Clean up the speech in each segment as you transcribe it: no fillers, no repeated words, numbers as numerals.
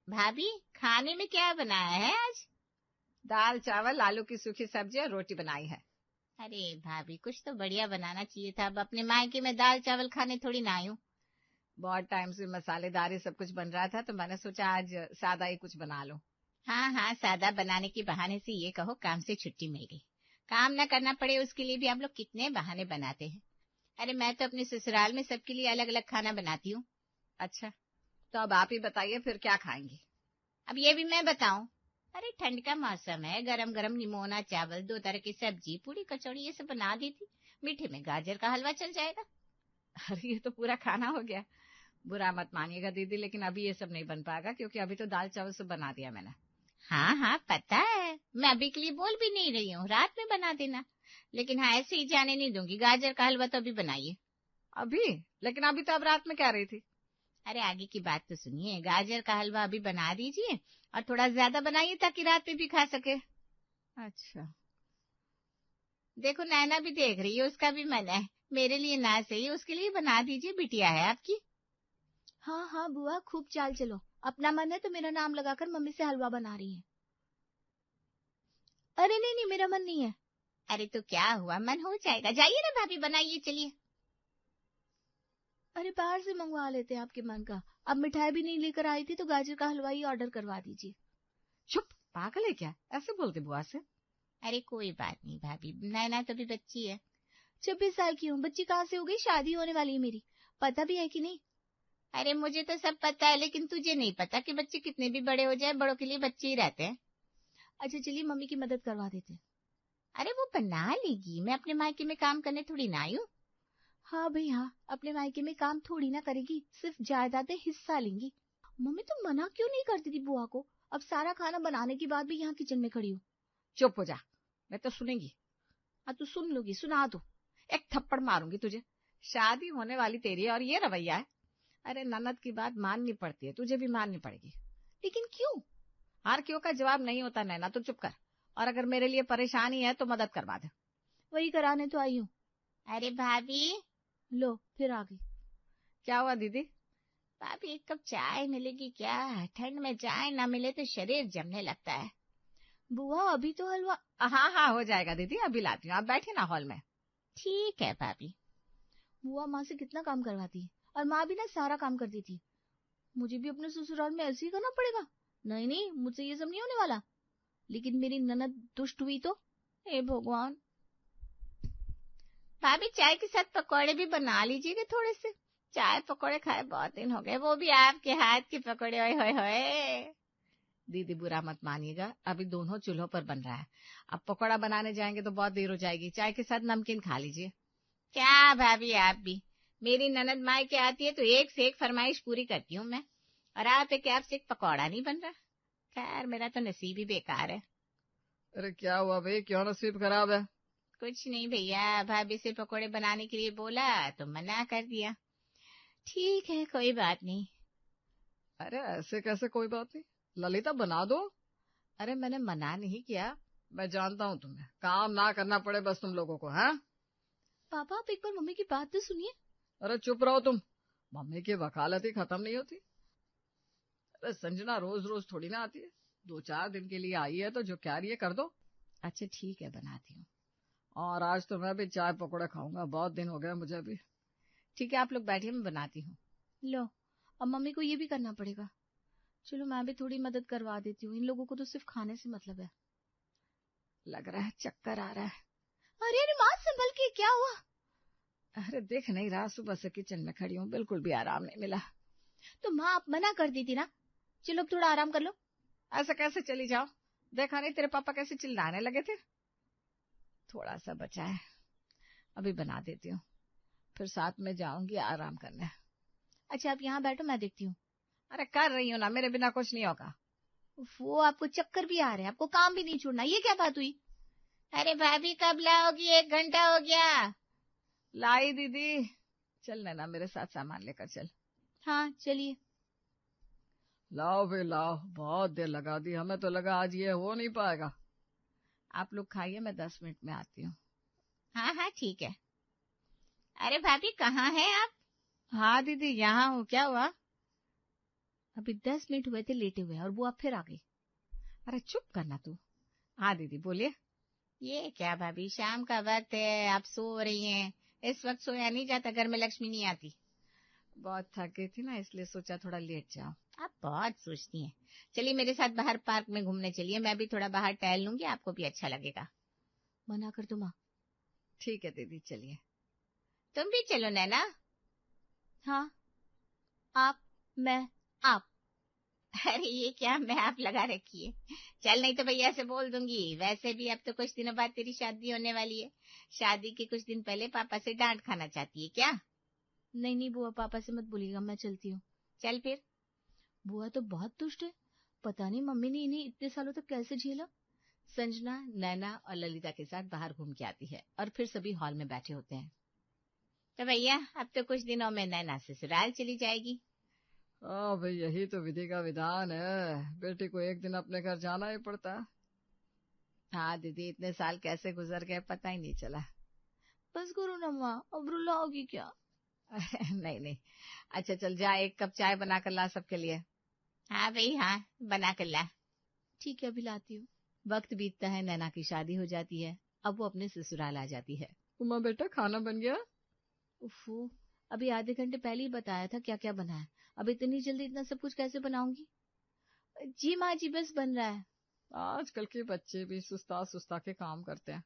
भाभी, खाने में क्या बनाया है आज? दाल चावल आलू की सूखी सब्जी और रोटी बनाई है। अरे भाभी, कुछ तो बढ़िया बनाना चाहिए था। अब अपने मायके में दाल चावल खाने थोड़ी ना आई हूँ। बहुत टाइम से मसालेदार ही सब कुछ बन रहा था तो मैंने सोचा आज सादा ही कुछ बना लो। हाँ हाँ, सादा बनाने के बहाने से ये कहो काम से छुट्टी मिल गई। काम न करना पड़े उसके लिए भी आप लोग कितने बहाने बनाते हैं। अरे मैं तो अपने ससुराल में सबके लिए अलग अलग खाना बनाती हूँ। अच्छा, तो अब आप ही बताइए फिर क्या खाएंगी। अब ये भी मैं बताऊं? अरे ठंड का मौसम है, गरम गरम निमोना चावल, 2 तरह की सब्जी, पूरी कचौड़ी ये सब बना दी थी। मीठे में गाजर का हलवा चल जाएगा। अरे ये तो पूरा खाना हो गया। बुरा मत मानिएगा दीदी, लेकिन अभी ये सब नहीं बन पाएगा क्योंकि अभी तो दाल चावल सब बना दिया मैंने। हाँ हाँ पता है, मैं अभी के लिए बोल भी नहीं रही हूँ, रात में बना देना। लेकिन हाँ, ऐसे ही जाने नहीं दूंगी। गाजर का हलवा तो अभी बनाइए। अभी? लेकिन अभी तो अब रात में कह रही थी। अरे आगे की बात तो सुनिए। गाजर का हलवा अभी बना दीजिए और थोड़ा ज्यादा बनाइए ताकि रात में भी खा सके। अच्छा। देखो नैना भी देख रही है, उसका भी मन है। मेरे लिए ना सही, उसके लिए बना दीजिए, बिटिया है आपकी। हाँ हाँ बुआ, खूब चाल चलो। अपना मन है तो मेरा नाम लगाकर मम्मी से हलवा बना रही है। अरे नहीं नहीं, मेरा मन नहीं है। अरे तो क्या हुआ, मन हो जाएगा। जाइए ना भाभी, बनाइए, चलिए। अरे बाहर से मंगवा लेते हैं आपके मन का। अब मिठाई भी नहीं लेकर आई थी तो गाजर का हलवा ही ऑर्डर करवा दीजिए। चुप, पागल है क्या, ऐसे बोलते बुआ से। अरे कोई बात नहीं भाभी, नैना तो भी बच्ची है। 26 साल की हूँ, बच्ची कहाँ से हो गई? शादी होने वाली है मेरी, पता भी है कि नहीं? अरे मुझे तो सब पता है, लेकिन तुझे नहीं पता कि बच्चे कितने भी बड़े हो जाए, बड़ों के लिए बच्चे ही रहते हैं। अच्छा चलिए, मम्मी की मदद करवा देते हैं। अरे वो बना लेगी, मैं अपने मायके में काम करने थोड़ी ना आई हूँ। हाँ भाई हाँ, अपने मायके में काम थोड़ी ना करेगी, सिर्फ जायदादें हिस्सा लेंगी। मम्मी तुम मना क्यों नहीं करती थी बुआ को? अब सारा खाना बनाने के बाद भी यहाँ किचन में खड़ी हूँ। चुप हो जा, मैं तो सुनेंगी। हाँ तो सुन लोगी, सुना दो। एक थप्पड़ मारूंगी तुझे। शादी होने वाली तेरी और ये रवैया है। अरे ननद की बात माननी पड़ती है, तुझे भी माननी पड़ेगी। लेकिन क्यों? हर क्यों का जवाब नहीं होता नैना, तो चुप कर। और अगर मेरे लिए परेशानी है तो मदद करवा दे। वही कराने तो आई हूँ। अरे भाभी। लो फिर आ गई। क्या हुआ दीदी? भाभी एक कप चाय मिलेगी क्या? ठंड में चाय ना मिले तो शरीर जमने लगता है। बुआ अभी तो हलवा। हाँ हाँ हो जाएगा दीदी, अभी लाती हूँ, आप बैठे ना हॉल में। ठीक है भाभी। बुआ माँ से कितना काम करवाती है, और माँ भी ना सारा काम करती थी। मुझे भी अपने ससुराल में ऐसे ही करना पड़ेगा? नहीं नहीं, मुझसे ये सब नहीं होने वाला। लेकिन मेरी ननद दुष्ट हुई तो, हे भगवान। भाभी चाय के साथ पकौड़े भी बना लीजिएगा थोड़े से। चाय पकौड़े खाए बहुत दिन हो गए, वो भी आपके हाथ के पकौड़े। ओए होए होए। दीदी बुरा मत मानिएगा, अभी दोनों चूल्हों पर बन रहा है। अब पकौड़ा बनाने जाएंगे तो बहुत देर हो जाएगी। चाय के साथ नमकीन खा लीजिए। क्या भाभी, आप भी। मेरी ननद माई के आती है तो एक से एक फरमाइश पूरी करती हूँ मैं, और आप एक आपसे एक पकौड़ा नहीं बन रहा। खैर मेरा तो नसीब ही बेकार है। अरे क्या हुआ भाई, क्यों नसीब खराब है? कुछ नहीं भैया, भाभी से पकौड़े बनाने के लिए बोला तो मना कर दिया। ठीक है कोई बात नहीं। अरे ऐसे कैसे कोई बात नहीं, ललिता बना दो। अरे मैंने मना नहीं किया, मैं जानता हूँ तुम्हें काम ना करना पड़े बस तुम लोगों को। हाँ पापा आप एक बार मम्मी की बात तो सुनिए। अरे चुप रहो तुम, मम्मी की वकालत ही खत्म नहीं होती। अरे संजना रोज रोज थोड़ी ना आती है, 2-4 दिन के लिए आई है तो जो क्या रही है कर दो। अच्छा ठीक है बनाती हूँ, और आज तो मैं भी चाय पकौड़े खाऊंगा, बहुत दिन हो गए मुझे भी। ठीक है आप लोग बैठिए, मैं बनाती हूँ। लो, अब मम्मी को ये भी करना पड़ेगा। चलो मैं भी थोड़ी मदद करवा देती हूँ, इन लोगों को तो सिर्फ खाने से मतलब है। लग रहा है चक्कर आ रहा है। अरे अरे माँ संभल के, क्या हुआ? अरे देख नहीं रहा, सुबह से किचन में खड़ी हूँ, बिल्कुल भी आराम नहीं मिला। तो माँ आप मना कर दी थी ना। चलो अब थोड़ा आराम कर लो। ऐसा कैसे चली जाओ, देखा नहीं तेरे पापा कैसे चिल्लाने लगे थे। थोड़ा सा बचा है, अभी बना देती हूँ, फिर साथ में जाऊंगी आराम करने। अच्छा आप यहाँ बैठो, मैं देखती हूँ। अरे कर रही हूँ ना, मेरे बिना कुछ नहीं होगा। वो आपको चक्कर भी आ रहे हैं, आपको काम भी नहीं छोड़ना, ये क्या बात हुई? अरे भाभी कब लाओगी, 1 घंटा हो गया। लाई दीदी, चल नैना मेरे साथ सामान लेकर चल। हाँ चलिए। लाओ भाई लाओ, बहुत देर लगा दी, हमें तो लगा आज ये हो नहीं पाएगा। आप लोग खाइए, मैं 10 मिनट में आती हूँ। हाँ हाँ ठीक है। अरे भाभी कहाँ हैं आप? हाँ दीदी यहाँ हूँ, क्या हुआ? अभी 10 मिनट हुए थे लेटे हुए और बुआ फिर आ गई। अरे चुप करना तू। हाँ दीदी बोलिए। ये क्या भाभी, शाम का वक्त है, आप सो रही हैं। इस वक्त सोया नहीं जाता, घर में लक्ष्मी नहीं आती। बहुत थक गई थी ना, इसलिए सोचा थोड़ा लेट जाओ। आप बहुत सोचती हैं। चलिए मेरे साथ बाहर पार्क में घूमने चलिए, मैं भी थोड़ा बाहर टहल लूंगी, आपको भी अच्छा लगेगा। मना कर दो माँ। ठीक है दीदी चलिए। तुम भी चलो नैना। हाँ, आप, मैं, आप। अरे ये क्या मैं आप लगा रखी है। चल नहीं तो भैया से बोल दूंगी। वैसे भी अब तो कुछ दिनों बाद तेरी शादी होने वाली है। शादी के कुछ दिन पहले पापा से डांट खाना चाहती है क्या? नहीं नहीं बुआ, पापा से मत बोलिएगा, मैं चलती हूँ। चल फिर। बुआ तो बहुत दुष्ट है, पता नहीं मम्मी ने इन्हें इतने सालों तक कैसे झेला। संजना, नैना और ललिता के साथ बाहर घूम के आती है और फिर सभी हॉल में बैठे होते हैं। तो भैया अब तो कुछ दिनों में नैना ससुराल चली जाएगी। हाँ भाई, यही तो विधि का विधान है, बेटी को एक दिन अपने घर जाना ही पड़ता है। हाँ दीदी, इतने साल कैसे गुजर गए पता ही नहीं चला। बस करो ना माँ, अब रुलाओगी क्या? नहीं नहीं, अच्छा चल जा, एक कप चाय बना कर ला सबके लिए। हाँ भाई हाँ, बना कर ला। ठीक है, अभी लाती हूँ। वक्त बीतता है, नैना की शादी हो जाती है। अब वो अपने ससुराल आ जाती है। उमा बेटा, खाना बन गया? उफ़ो, अभी आधे घंटे पहले ही बताया था क्या क्या बना है। अब इतनी जल्दी इतना सब कुछ कैसे बनाऊंगी? जी माँ जी, बस बन रहा है। आजकल के बच्चे भी सुस्ता सुस्ता के काम करते हैं।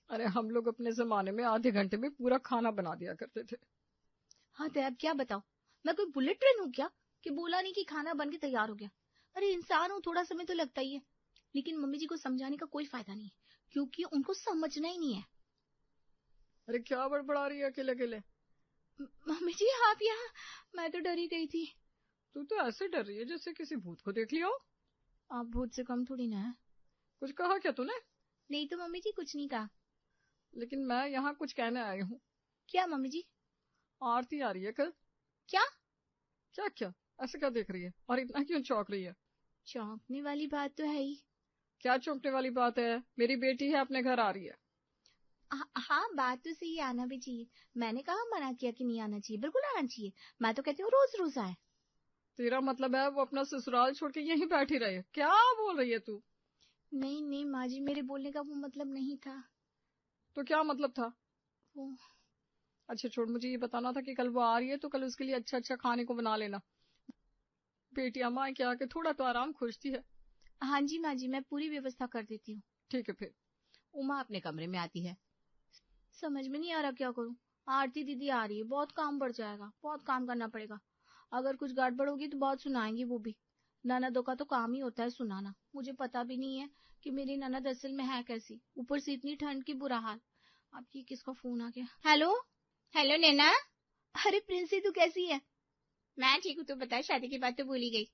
अरे हम लोग अपने जमाने में आधे घंटे में पूरा खाना बना दिया करते थे। हाँ तो अब क्या बताओ, मैं कोई बुलेट ट्रेन हूँ क्या कि बोला नहीं कि खाना बन के तैयार हो गया। अरे इंसान हूँ, थोड़ा समय तो लगता ही है। लेकिन मम्मी जी को समझाने का कोई फायदा नहीं है, क्योंकि उनको समझना ही नहीं है। अरे क्या बड़बड़ा रही है अकेले अकेले? मम्मी जी आप यहाँ, मैं तो डरी गई थी। तू तो ऐसे डर रही है जैसे किसी भूत को देख लिया हो। आप भूत से कम थोड़ी ना है। कुछ कहा क्या तूने? नहीं तो मम्मी जी, कुछ नहीं कहा। लेकिन मैं यहाँ कुछ कहने आई हूँ। क्या मम्मी जी? आरती आ रही है कल। क्या? क्या क्या, ऐसे क्या देख रही है और इतना क्यों चौंक रही है? चौंकने वाली बात तो है ही। क्या चौंकने वाली बात है? मेरी बेटी है, अपने घर आ रही है। हाँ बात तो सही, आना भी चाहिए। मैंने कहा मना किया कि नहीं आना चाहिए, बिल्कुल आना चाहिए। मैं तो कहती हूँ रोज रोज आए। तेरा मतलब है वो अपना ससुराल छोड़ के यहीं बैठी रहे? क्या बोल रही है तू? नहीं नहीं माँ जी, मेरे बोलने का वो मतलब नहीं था। तो क्या मतलब था? वो अच्छा छोड़, मुझे ये बताना था कि कल वो आ रही है तो कल उसके लिए अच्छा अच्छा खाने को बना लेना। बेटी अम्मा के आके थोड़ा तो आराम खोजती है। हाँ जी माँ जी, मैं पूरी व्यवस्था कर देती हूँ। ठीक है फिर। उमा अपने कमरे में आती है। समझ में नहीं आ रहा क्या करूँ। आरती दीदी आ रही है, बहुत काम बढ़ जाएगा, बहुत काम करना पड़ेगा। अगर कुछ गड़बड़ होगी तो बहुत सुनाएंगी वो भी। ननदों का तो काम ही होता है सुनाना। मुझे पता भी नहीं है कि मेरी ननद असल में है कैसी, ऊपर से इतनी ठंड की बुरा हाल। अब ये किसका फोन आ गया? हेलो। हेलो नैना। अरे प्रिंसी, तू कैसी है? मैं ठीक हूँ, तू बता, शादी की बात तो भूल ही गई।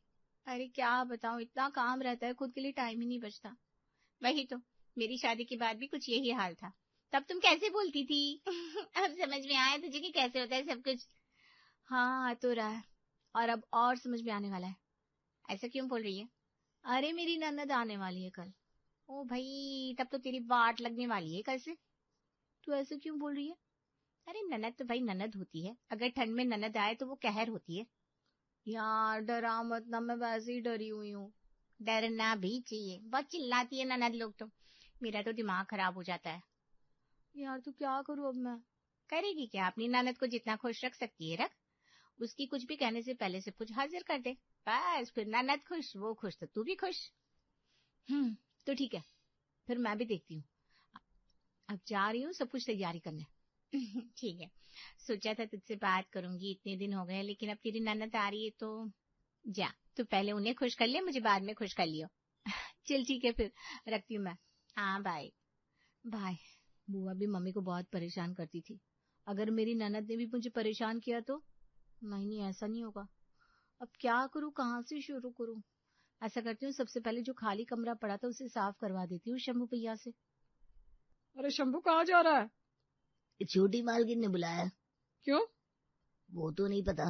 अरे क्या बताऊं, इतना काम रहता है, खुद के लिए टाइम ही नहीं बचता। वही तो, मेरी शादी के बाद भी कुछ यही हाल था। तब तुम कैसे बोलती थी? अब समझ में आया तुझे कि कैसे होता है सब कुछ। हाँ आ तो रहा है, और अब और समझ में आने वाला है। ऐसा क्यों बोल रही है? अरे मेरी ननद आने वाली है कल। ओ भाई, तब तो तेरी वाट लगने वाली है कल से। तू ऐसे क्यों बोल रही है? अरे ननद तो भाई ननद होती है, अगर ठंड में ननद आए तो वो कहर होती है। यार डरा मत ना, मैं वैसे ही डरी हुई हूँ। डरना भी चाहिए, बहुत चिल्लाती है ननद लोग तो। मेरा तो दिमाग खराब हो जाता है। यार तो क्या करूँ अब मैं? करेगी क्या, अपनी ननद को जितना खुश रख सकती है रख। उसकी कुछ भी कहने से पहले सब कुछ हाजिर कर दे। बस फिर ननद खुश, वो खुश तो तू भी खुश। तो ठीक है, फिर मैं भी देखती हूँ। अब जा रही हूँ सब कुछ तैयारी करने। ठीक है, सोचा था तुझसे बात करूंगी, इतने दिन हो गए, लेकिन अब तेरी ननद आ रही है तो जा, तू पहले उन्हें खुश कर ले, मुझे बाद में खुश कर लियो। चल ठीक है, फिर रखती हूँ मैं। हाँ बाय। बाय। बुआ भी मम्मी को बहुत परेशान करती थी, अगर मेरी ननद ने भी मुझे परेशान किया तो? नहीं ऐसा नहीं होगा। अब क्या करूँ, कहाँ से शुरू करूँ? ऐसा करती हूँ, सबसे पहले जो खाली कमरा पड़ा था उसे साफ करवा देती हूँ शंभू भैया से। अरे शंभू कहाँ जा रहा है? छोटी मालकिन ने बुलाया। क्यों? वो तो नहीं पता।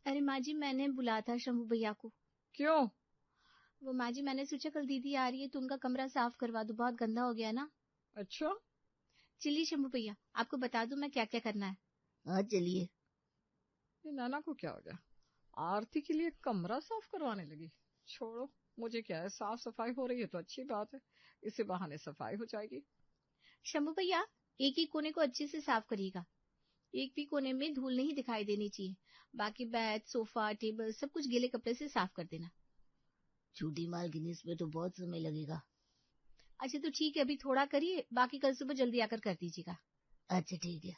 अरे माँ जी, मैंने बुलाया था शंभू भैया को। क्यों? वो माँ जी, मैंने सोचा कल दीदी आ रही है तो उनका कमरा साफ करवा दो, बहुत गंदा हो गया ना। अच्छा। चलिए शंभू भैया, आपको बता दूं मैं क्या क्या करना है। हाँ चलिए। ये नैना को क्या हो गया? आरती के लिए कमरा साफ करवाने लगी। छोड़ो, मुझे क्या है, साफ सफाई हो रही है तो अच्छी बात है, इसी बहाने सफाई हो जाएगी। शंभू भैया, एक ही कोने को अच्छे से साफ करिएगा, एक भी कोने में धूल नहीं दिखाई देनी चाहिए। बाकी बेड, सोफा, टेबल सब कुछ गीले कपड़े से साफ कर देना। छोटी मालकिन, इसमें तो बहुत समय लगेगा। अच्छा तो ठीक है, अभी थोड़ा करिए, बाकी कल सुबह जल्दी आकर कर दीजिएगा। अच्छा ठीक है।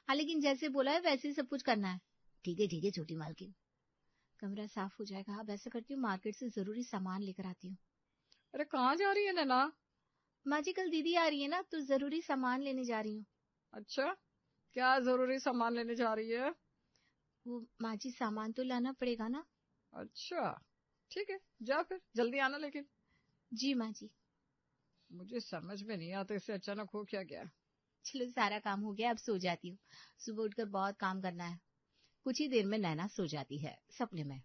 हाँ, लेकिन जैसे बोला है वैसे ही सब कुछ करना है। ठीक है छोटी मालकिन। कमरा साफ हो जाएगा। अब ऐसा करती हूँ, मार्केट से जरूरी सामान लेकर आती हूँ। अरे कहाँ जा रही है नैना? माँ जी, कल दीदी आ रही है ना, तो जरूरी सामान लेने जा रही हूँ। अच्छा, क्या जरूरी सामान लेने जा रही है? वो माँ जी, सामान तो लाना पड़ेगा ना। अच्छा ठीक है, जा फिर जल्दी आना। लेकिन जी माँ जी। मुझे समझ में नहीं आता इससे अचानक हो क्या गया। चलो, सारा काम हो गया, अब सो जाती हूँ। सुबह उठकर बहुत काम करना है। कुछ ही देर में नैना सो जाती है सपने में।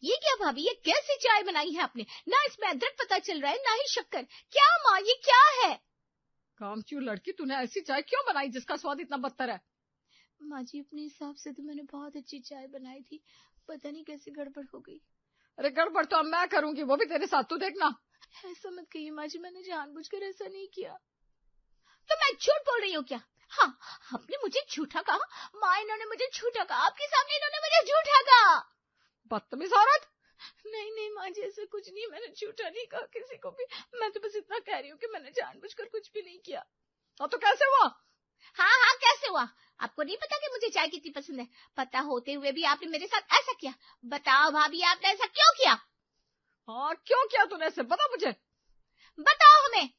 ये क्या भाभी, ये कैसी चाय बनाई है आपने? ना इसमें अदरक पता चल रहा है, ना ही शक्कर। क्या माँ, ये क्या है? कामचूर लड़की, तूने ऐसी चाय क्यों बनाई जिसका स्वाद इतना बदतर है? माँ जी, अपने हिसाब से तो मैंने बहुत अच्छी चाय बनाई थी, पता नहीं कैसे गड़बड़ हो गई। अरे गड़बड़ तो अब मैं करूंगी, वो भी तेरे साथ, तू देखना। ऐसा मत कहिए माँ जी, मैंने जानबूझकर ऐसा नहीं किया। तो मैं झूठ बोल रही हूँ क्या? हाँ, आपने मुझे झूठा कहा। माँ, इन्होंने मुझे झूठा कहा, आपके सामने इन्होंने मुझे झूठा कहा। बदतमीज औरत। नहीं माँ जी, ऐसा कुछ नहीं, मैंने झूठा नहीं कहा किसी को भी। मैं तो बस इतना कह रही हूँ कि मैंने जानबूझकर कुछ भी नहीं किया। तो कैसे हुआ? हाँ, कैसे हुआ? आपको नहीं पता कि मुझे चाय कितनी पसंद है? पता होते हुए भी आपने मेरे साथ ऐसा किया। बताओ भाभी, आपने ऐसा क्यों किया? हाँ, क्यों किया तूने ऐसे, बता मुझे। बताओ हमें।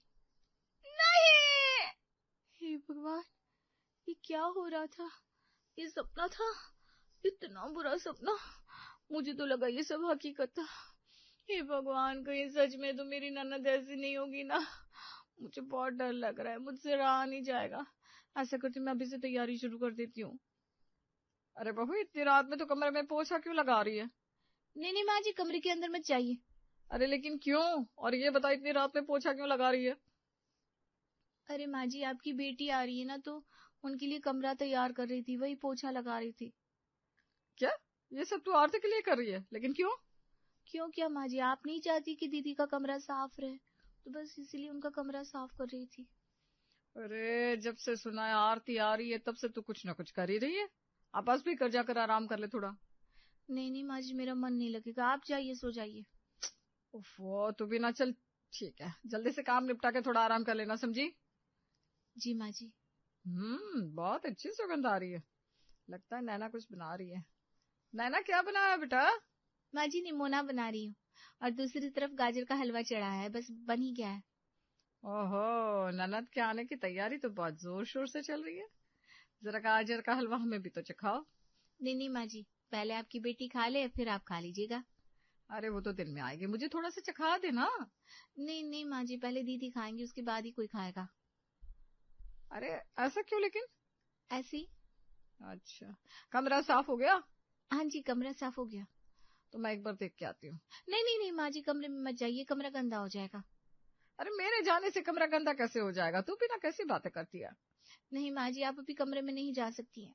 नहीं। हे भगवान, ये क्या हो रहा था? ये सपना था? इतना बुरा सपना। मुझे तो लगा ये सब हकीकत था। हे भगवान, कहीं सच में तो मेरी ननद ऐसी नहीं होगी ना। मुझे बहुत डर लग रहा है, मुझसे रहा नहीं जाएगा। ऐसा करती मैं अभी से तैयारी शुरू कर देती हूँ। अरे बहू, इतनी रात में तो कमरे में पोछा क्यों लगा रही है? नहीं माँ जी, कमरे के अंदर मत जाइए। अरे लेकिन क्यों? और ये बता, इतनी रात में पोछा क्यों लगा रही है? अरे माँ जी, आपकी बेटी आ रही है ना, तो उनके लिए कमरा तैयार कर रही थी, वही पोछा लगा रही थी। क्या ये सब तू आरती के लिए कर रही है? लेकिन क्यों? क्यों क्या माँ जी, आप नहीं चाहती कि दीदी का कमरा साफ रहे, तो बस इसलिए उनका कमरा साफ कर रही थी। अरे जब से सुना है आरती आ रही है तब से तू कुछ ना कुछ कर ही रही है। आपस भी कर, जाकर आराम कर ले थोड़ा। नहीं माँ जी, मेरा मन नहीं लगेगा, आप जाइए, सो जाइए। वो तू भी ना, चल ठीक है, जल्दी से काम निपटा के थोड़ा आराम कर लेना, समझी? जी माँ जी। बहुत अच्छी सुगंध आ रही है। लगता है नैना कुछ बना रही है। नैना क्या बनाया बेटा? माँ जी, निमोना बना रही हूँ, और दूसरी तरफ गाजर का हलवा चढ़ा है, बस बन ही गया है। ओहो, ननद के आने की तैयारी तो बहुत जोर शोर से चल रही है। जरा गाजर का हलवा हमें भी तो चखाओ। नहीं माँ जी, पहले आपकी बेटी खा ले, फिर आप खा लीजिएगा। अरे वो तो दिन में आएगी, मुझे थोड़ा सा चखा देना। नहीं माँ जी, पहले दीदी खाएंगी, उसके बाद ही कोई खाएगा। अरे ऐसा क्यों लेकिन? ऐसी। अच्छा, कमरा साफ हो गया? हाँ जी, कमरा साफ हो गया। तो मैं एक बार देख के आती हूँ। नहीं माँ जी, कमरे में मत जाइए, कमरा गंदा हो जाएगा। अरे मेरे जाने से कमरा गंदा कैसे हो जाएगा? तू भी ना कैसी बातें करती है। नहीं माँ जी, आप अभी कमरे में नहीं जा सकती हैं।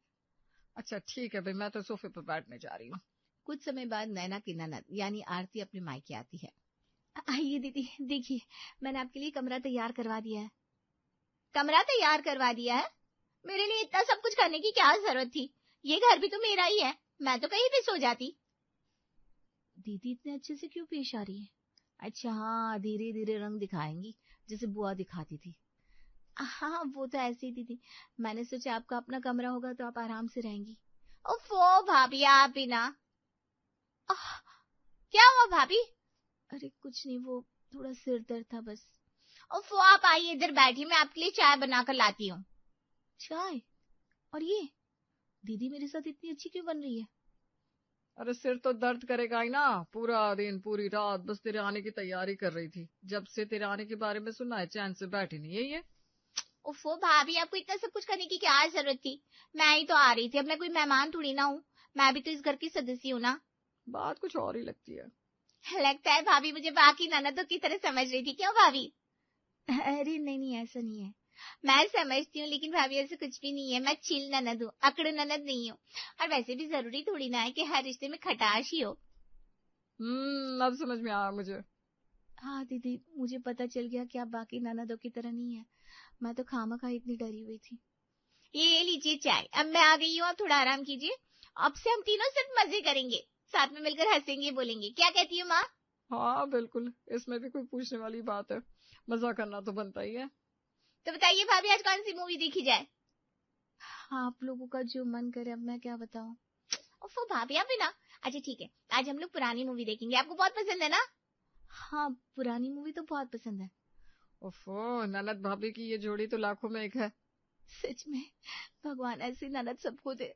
अच्छा ठीक है भाई, मैं तो सोफे पर बैठने जा रही हूँ। कुछ समय बाद नैना की ननद यानी आरती अपने मायके आती है। आइए दीदी, देखिए मैंने आपके लिए कमरा तैयार करवा दिया है। कमरा तैयार करवा दिया है? मेरे लिए इतना सब कुछ करने की क्या जरूरत थी? ये घर भी तो मेरा ही है, मैं तो कहीं भी सो जाती। दीदी इतने अच्छे से क्यों पेश आ रही है? अच्छा हाँ, धीरे धीरे रंग दिखाएंगी, जैसे बुआ दिखाती थी। हाँ, वो तो ऐसे ही दीदी, मैंने सोचा आपका अपना कमरा होगा तो आप आराम से रहेंगी। ओफो भाभी, आप भी ना। क्या हुआ भाभी? अरे कुछ नहीं, वो थोड़ा सिर दर्द था बस। ओफो, आप आइए इधर बैठिए, मैं आपके लिए चाय बनाकर लाती हूँ। चाय? और ये दीदी मेरे साथ इतनी अच्छी क्यों बन रही है? अरे सिर तो दर्द करेगा ही ना, पूरा दिन पूरी रात बस तेरे आने की तैयारी कर रही थी। जब से तेरे आने के बारे में सुना है चैन से बैठी नहीं है ये। ओफो भाभी, आपको इतना सब कुछ करने की क्या जरूरत थी? मैं ही तो आ रही थी, अब मैं कोई मेहमान थोड़ी ना हूँ, मैं भी तो इस घर की सदस्य हूँ ना। बात कुछ और ही लगती है। लगता है भाभी मुझे बाकी ननदों की तरह समझ रही थी, क्यों भाभी? अरे नहीं ऐसा नहीं है, मैं समझती हूँ, लेकिन भाभी ऐसा कुछ भी नहीं है। मैं चिल ननद हूँ, अकड़ ननद नहीं हूँ। और वैसे भी जरूरी थोड़ी ना है कि हर रिश्ते में खटाश ही हो। अब समझ में आया मुझे। हाँ दीदी, मुझे पता चल गया कि आप बाकी ननदों की तरह नहीं है। मैं तो खामखा इतनी डरी हुई थी। ये लीजिए चाय, अब मैं आ गई हूँ, आप थोड़ा आराम कीजिए। अब से हम तीनों सिर्फ मजे करेंगे, साथ में मिलकर हंसेंगे, बोलेंगे। क्या कहती हो माँ? हाँ बिल्कुल, इसमें भी कोई पूछने वाली बात है, मजा करना तो बनता ही है। तो बताइए भाभी, आज कौन सी मूवी देखी जाए? आप लोगों का जो मन करे, अब मैं क्या बताऊं। ओफो भाभी, आप भी ना। अच्छा ठीक है, आज हम लोग पुरानी मूवी देखेंगे, आपको बहुत पसंद है ना? हाँ, पुरानी मूवी तो बहुत पसंद है। ओफो, ननद भाभी की ये जोड़ी तो लाखों में एक है। सच में, भगवान ऐसी ननद सबको दे।